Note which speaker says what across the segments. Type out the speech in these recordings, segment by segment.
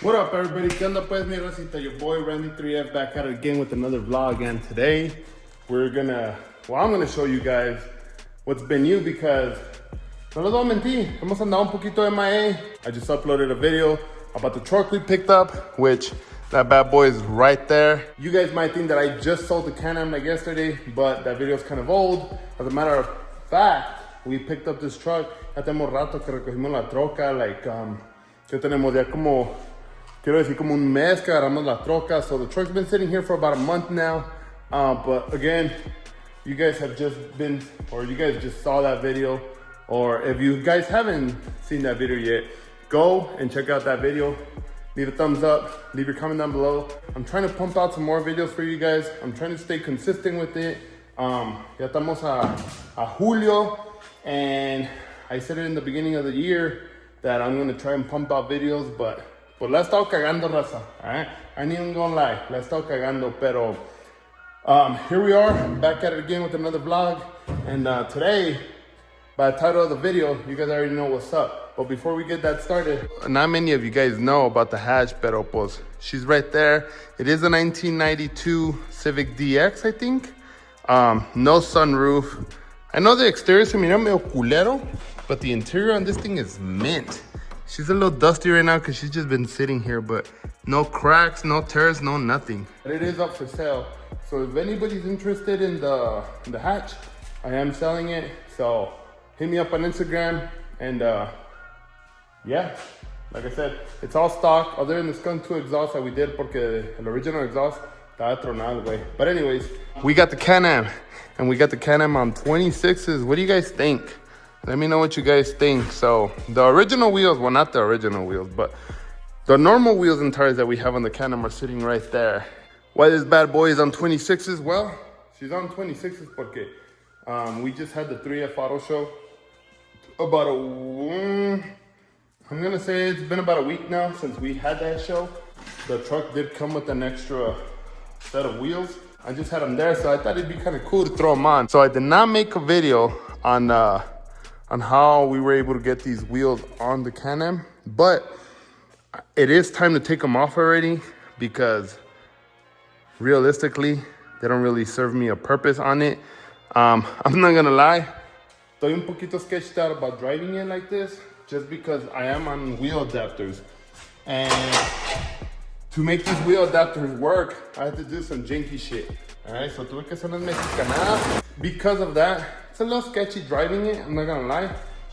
Speaker 1: What up, everybody? ¿Qué onda, pues, mi racita? Your boy Randyy3f back at it again with another vlog. And today I'm gonna show you guys what's been new because no les voy a mentir, hemos andado un poquito MIA. I just uploaded a video about the truck we picked up, which that bad boy is right there. You guys might think that I just sold the CANAM like yesterday, but that video is kind of old. As a matter of fact, we picked up this truck. Ya tenemos rato que recogimos la troca, que tenemos ya como, quiero decir, como un mes que agarramos la troca. So the truck's been sitting here for about a month now. But again, you guys just saw that video. Or if you guys haven't seen that video yet, go and check out that video. Leave a thumbs up, leave your comment down below. I'm trying to pump out some more videos for you guys. I'm trying to stay consistent with it. Ya estamos a Julio, and I said it in the beginning of the year that I'm gonna try and pump out videos, but la he estado cagando, raza, alright? I ain't even gonna lie, la he estado cagando, pero here we are, back at it again with another vlog, and today, by the title of the video, you guys already know what's up. But before we get that started, not many of you guys know about the hatch, pero pues, she's right there. It is a 1992 Civic DX, I think. No sunroof. I know the exterior se mira medio culero, but the interior on this thing is mint. She's a little dusty right now because she's just been sitting here, but no cracks, no tears, no nothing. But it is up for sale. So if anybody's interested in the hatch, I am selling it. So hit me up on Instagram, and yeah, like I said, it's all stock other than the Skunk 2 exhaust that we did porque el original exhaust estaba tronado, güey. But anyways, we got the CANAM, and we got the CANAM on 26s. What do you guys think? Let me know what you guys think. So the original wheels, well, not the original wheels, but the normal wheels and tires that we have on the CANAM are sitting right there. Why this bad boy is on 26s? Well, she's on 26s porque we just had the 3F auto show about I'm gonna say it's been about a week now since we had that show. The truck did come with an extra set of wheels. I just had them there, so I thought it'd be kind of cool to throw them on. So I did not make a video on how we were able to get these wheels on the CANAM, but it is time to take them off already because realistically, they don't really serve me a purpose on it. I'm not gonna lie, estoy un poquito sketched out about driving it like this just because I am on wheel adapters. And to make these wheel adapters work, I had to do some janky shit. All right, so tuve que hacer unas mexicanadas. Because of that, it's a little sketchy driving it, I'm not gonna lie.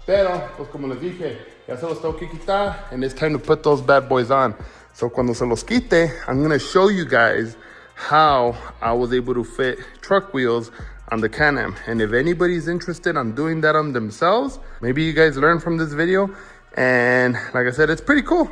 Speaker 1: Pero, pues como les dije, ya se los tengo que quitar, and it's time to put those bad boys on. So cuando se los quite, I'm gonna show you guys how I was able to fit truck wheels on the CANAM. And if anybody's interested on doing that on themselves, maybe you guys learn from this video. And like I said, it's pretty cool.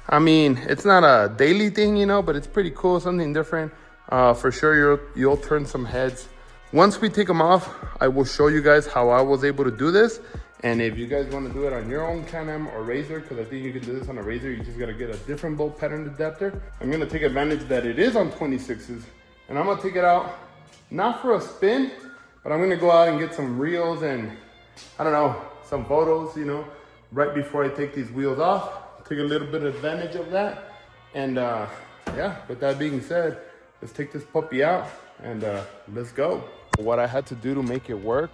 Speaker 1: I mean, it's not a daily thing, you know, but it's pretty cool, something different. For sure, you'll turn some heads. Once we take them off, I will show you guys how I was able to do this. And if you guys want to do it on your own CANAM or Razor, because I think you can do this on a Razor, you just got to get a different bolt pattern adapter. I'm going to take advantage that it is on 26s, and I'm going to take it out, not for a spin, but I'm going to go out and get some reels and, I don't know, some photos, you know, right before I take these wheels off. Take a little bit of advantage of that. And yeah, with that being said, let's take this puppy out and let's go. What I had to do to make it work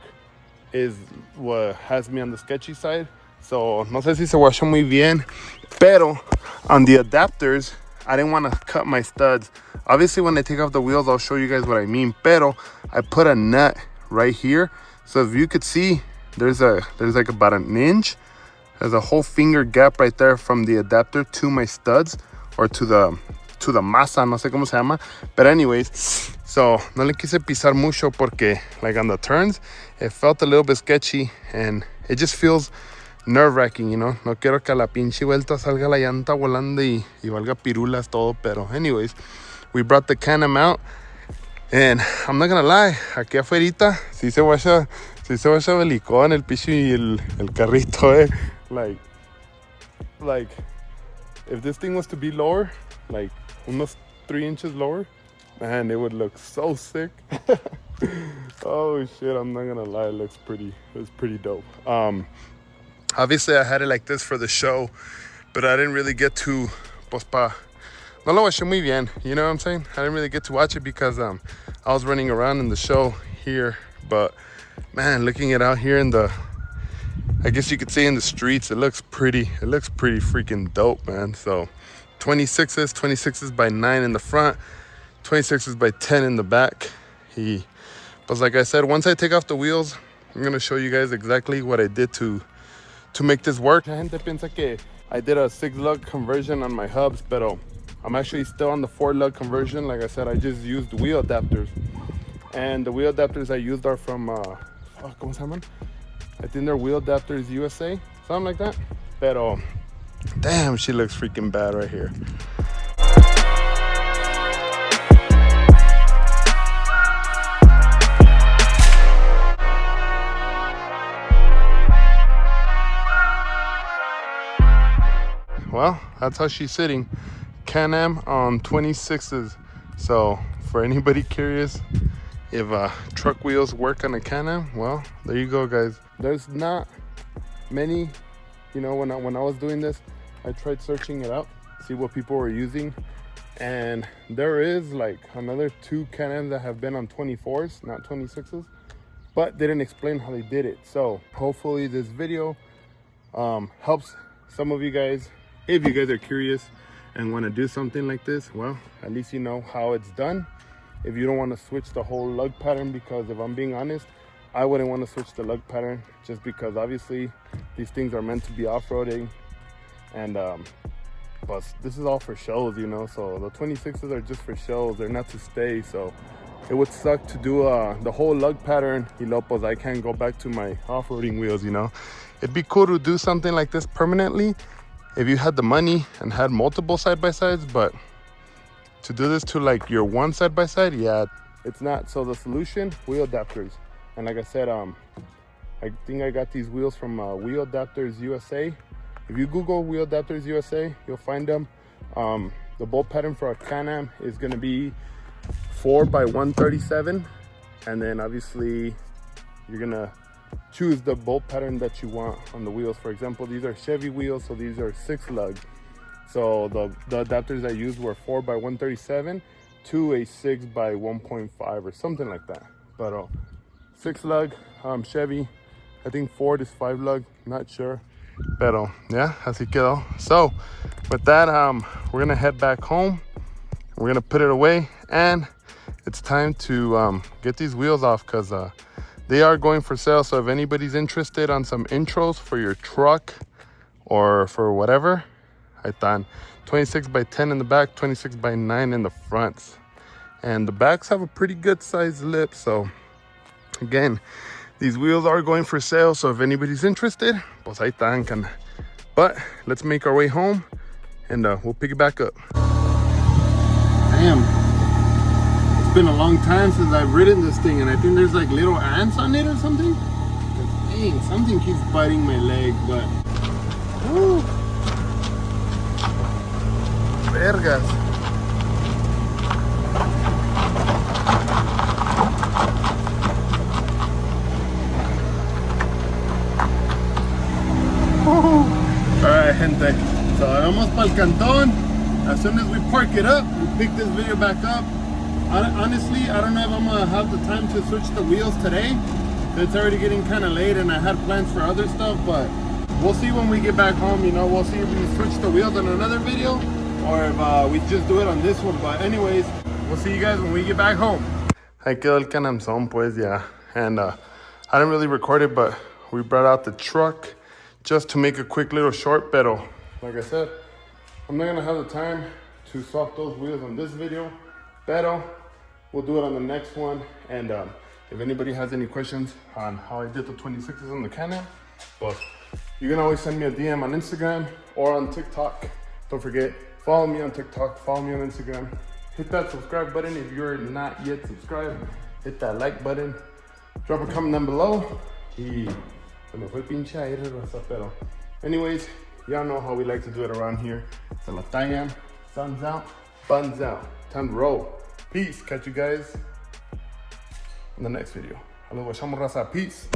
Speaker 1: is what has me on the sketchy side. So no sé si se guacha muy bien, pero on the adapters, I didn't want to cut my studs. Obviously, when I take off the wheels, I'll show you guys what I mean. Pero I put a nut right here. So if you could see, there's like about an inch. There's a whole finger gap right there from the adapter to my studs, or to the masa, no sé cómo se llama. But anyways, so no le quise pisar mucho porque like on the turns, it felt a little bit sketchy and it just feels nerve-wracking, you know. No quiero que a la pinche vuelta salga la llanta volando y valga pirulas todo. Pero anyways, we brought the CANAM out, and I'm not gonna lie, aquí afuerita sí se guacha belicón el picho y el carrito, Like, if this thing was to be lower, like almost 3 inches lower, man, it would look so sick. Oh shit, I'm not gonna lie, it's pretty dope. Obviously I had it like this for the show, but I didn't really get to pues no lo watché muy bien, you know what I'm saying? I didn't really get to watch it because I was running around in the show here, but man, looking it out here in the, I guess you could say in the streets, it looks pretty freaking dope, man. So 26s by 9 in the front, 26s by 10 in the back. But like I said, once I take off the wheels, I'm gonna show you guys exactly what I did to make this work. La gente piensa que I did a 6-lug conversion on my hubs, but I'm actually still on the 4-lug conversion. Like I said, I just used wheel adapters, and the wheel adapters I used are from ¿cómo se llaman? I think they're Wheel Adapters USA, something like that. Pero damn, she looks freaking bad right here. Well, that's how she's sitting. CANAM on 26s. So for anybody curious if truck wheels work on a CANAM, well, there you go, guys. There's not many, you know, when I was doing this, I tried searching it out, see what people were using, and there is like another 2 CANAMs that have been on 24s, not 26s, but they didn't explain how they did it. So hopefully this video helps some of you guys. If you guys are curious and want to do something like this, well, at least you know how it's done. If you don't want to switch the whole lug pattern, because if I'm being honest, I wouldn't want to switch the lug pattern, just because obviously these things are meant to be off-roading, and but this is all for shows, you know. So the 26s are just for shows, they're not to stay. So it would suck to do the whole lug pattern, pues I can't go back to my off-roading wheels, you know. It'd be cool to do something like this permanently if you had the money and had multiple side-by-sides, but to do this to like your one side-by-side, yeah, it's not. So the solution, wheel adapters. And like I said, I think I got these wheels from Wheel Adapters USA. If you Google Wheel Adapters USA, you'll find them. The bolt pattern for a CANAM is gonna be 4x137. And then obviously you're gonna choose the bolt pattern that you want on the wheels. For example, these are Chevy wheels, so these are 6-lug. So the adapters I used were 4x137 to a 6x1.5 or something like that. But 6-lug Chevy, I think Ford is 5-lug, not sure. Pero yeah, así quedó. So with that, we're gonna head back home. We're gonna put it away, and it's time to get these wheels off, because they are going for sale. So if anybody's interested on some intros for your truck or for whatever, I thought 26x10 in the back, 26x9 in the fronts, and the backs have a pretty good sized lip. So again, these wheels are going for sale, so if anybody's interested, pues ahí están. But let's make our way home, and we'll pick it back up. Damn, it's been a long time since I've ridden this thing, and I think there's like little ants on it or something. Dang, something keeps biting my leg, but woo. Vergas. Alright, gente, so vamos para el cantón. As soon as we park it up, we pick this video back up. Honestly, I don't know if I'm gonna have the time to switch the wheels today. It's already getting kind of late, and I had plans for other stuff, but we'll see when we get back home. You know, we'll see if we switch the wheels on another video, or if we just do it on this one. But anyways, we'll see you guys when we get back home. Ahí quedó el CANAM, pues, yeah. And I didn't really record it, but we brought out the truck just to make a quick little short. Pero like I said, I'm not gonna have the time to swap those wheels on this video, pero we'll do it on the next one. And if anybody has any questions on how I did the 26s on the CANAM, well, you can always send me a DM on Instagram or on TikTok. Don't forget, follow me on TikTok, follow me on Instagram. Hit that subscribe button if you're not yet subscribed. Hit that like button. Drop a comment down below. Anyways, y'all know how we like to do it around here. Se la tallan, sun's out, buns out. Time to roll. Peace. Catch you guys in the next video. Hello, Peace.